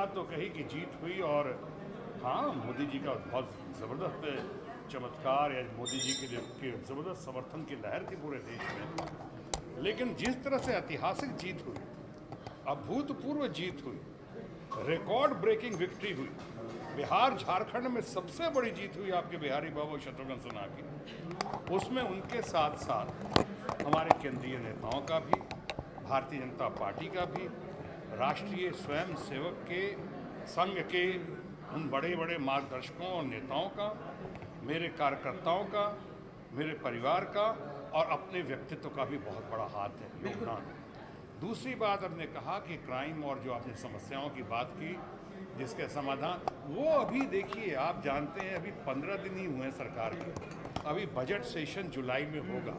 बात तो कही कि जीत हुई और हाँ, मोदी जी का बहुत ज़बरदस्त चमत्कार या मोदी जी के ज़बरदस्त समर्थन की लहर थी पूरे देश में। लेकिन जिस तरह से ऐतिहासिक जीत हुई, अभूतपूर्व जीत हुई, रिकॉर्ड ब्रेकिंग विक्ट्री हुई, बिहार झारखंड में सबसे बड़ी जीत हुई आपके बिहारी बाबू शत्रुघ्न सिन्हा की, उसमें उनके साथ साथ हमारे केंद्रीय नेताओं का भी, भारतीय जनता पार्टी का भी, राष्ट्रीय स्वयं सेवक के संघ के उन बड़े बड़े मार्गदर्शकों और नेताओं का, मेरे कार्यकर्ताओं का, मेरे परिवार का और अपने व्यक्तित्व का भी बहुत बड़ा हाथ है, योगदान है। दूसरी बात आपने कहा कि क्राइम और जो आपने समस्याओं की बात की जिसके समाधान, वो अभी देखिए आप जानते हैं अभी 15 दिन ही हुए हैं सरकार के, अभी बजट सेशन जुलाई में होगा,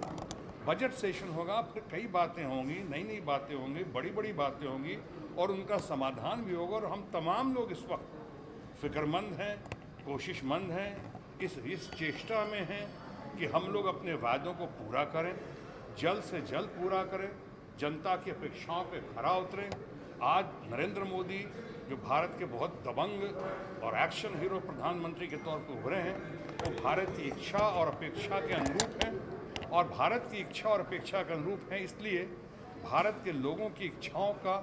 बजट सेशन होगा, फिर कई बातें होंगी, नई नई बातें होंगी, बड़ी बड़ी बातें होंगी और उनका समाधान भी होगा। और हम तमाम लोग इस वक्त फिक्रमंद हैं, कोशिशमंद हैं, इस चेष्टा में हैं कि हम लोग अपने वायदों को पूरा करें, जल्द से जल्द पूरा करें, जनता की अपेक्षाओं पे खरा उतरें। आज नरेंद्र मोदी जो भारत के बहुत दबंग और एक्शन हीरो प्रधानमंत्री के तौर पर उभरे हैं, वो भारत की इच्छा और अपेक्षा के अनुरूप हैं और भारत की इच्छा और अपेक्षा के अनुरूप हैं। इसलिए भारत के लोगों की इच्छाओं का,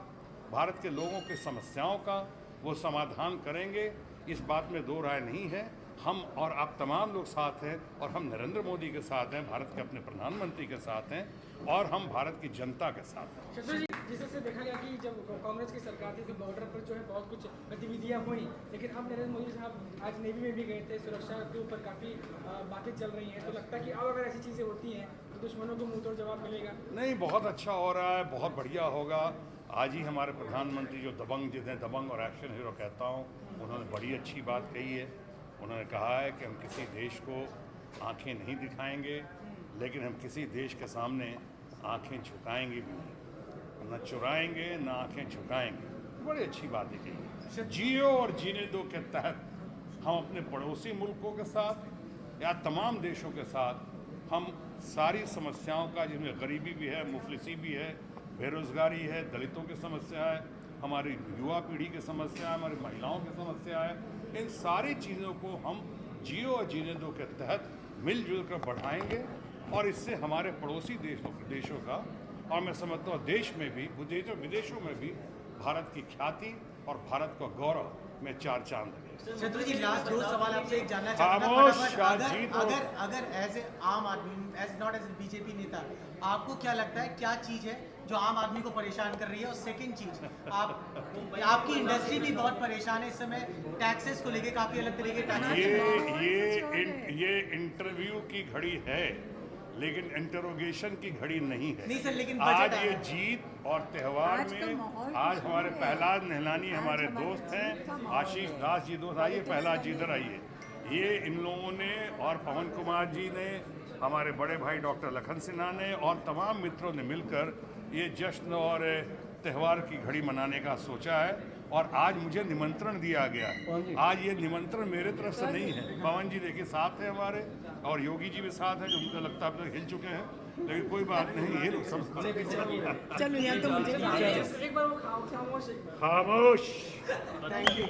भारत के लोगों की समस्याओं का वो समाधान करेंगे, इस बात में दो राय नहीं है। हम और आप तमाम लोग साथ हैं और हम नरेंद्र मोदी के साथ हैं, भारत के अपने प्रधानमंत्री के साथ हैं और हम भारत की जनता के साथ हैं। जिससे देखा गया कि जब कांग्रेस की सरकार थी तो बॉर्डर पर जो है बहुत कुछ गतिविधियां हुई, लेकिन अब नरेंद्र मोदी साहब आज नेवी में भी गए थे, सुरक्षा के ऊपर काफ़ी बातें चल रही हैं, तो लगता है कि अब अगर ऐसी चीज़ें होती हैं तो दुश्मनों को मुंहतोड़ जवाब मिलेगा। नहीं, बहुत अच्छा हो रहा है, बहुत बढ़िया होगा। आज ही हमारे प्रधानमंत्री जो दबंग, जिन्हें दबंग और एक्शन हीरो कहता हूँ, उन्होंने बड़ी अच्छी बात कही है। उन्होंने कहा है कि हम किसी देश को आंखें नहीं दिखाएंगे, लेकिन हम किसी देश के सामने आंखें झुकाएंगे भी नहीं, न चुराएंगे न आंखें झुकाएंगे। बड़ी अच्छी बात है कही। जियो और जीने दो के तहत हम अपने पड़ोसी मुल्कों के साथ या तमाम देशों के साथ हम सारी समस्याओं का, जिसमें गरीबी भी है, मुफलिसी भी है, बेरोज़गारी है, दलितों की समस्या है, हमारी युवा पीढ़ी की समस्या है, हमारी महिलाओं की समस्या है, इन सारी चीज़ों को हम जियो और जीने दो के तहत मिलजुल कर बढ़ाएंगे और इससे हमारे पड़ोसी देशों का और मैं समझता हूँ देश में भी, विदेशों में भी भारत की ख्याति और भारत का गौरव में चार चांद लगे। शत्रु जी, लास्ट दो सवाल आपसे एक जानना चाहता हूं। अगर एज ए आम आदमी, as not as a BJP नेता, आपको क्या लगता है क्या चीज है जो आम आदमी को परेशान कर रही है? और सेकंड चीज, आपकी इंडस्ट्री भी बहुत परेशान है इस समय, टैक्सेस को लेके काफी अलग तरीके के टैक्सेस। ये इंटरव्यू की घड़ी है, लेकिन इंटरोगेशन की घड़ी नहीं है। नहीं सर, लेकिन आज ये जीत और त्यौहार में आज हमारे प्रहलाद नहलानी हमारे दोस्त हैं, आशीष दास जी दोस्त, आइए प्रहलाद जी इधर आइए। ये इन लोगों ने और पवन कुमार जी ने, हमारे बड़े भाई डॉक्टर लखन सिन्हा ने और तमाम मित्रों ने मिलकर ये जश्न और त्यौहार की घड़ी मनाने का सोचा है और आज मुझे निमंत्रण दिया गया है। आज ये निमंत्रण मेरे तरफ से नहीं है, पवन जी देखिए साथ हैं हमारे और योगी जी भी साथ हैं, जो मुझे लगता है अब तक हिल चुके हैं, लेकिन कोई बात नहीं, ये लोग सब चलो यहाँ तो मुझे एक बार वो खामोश खामोश। Thank you.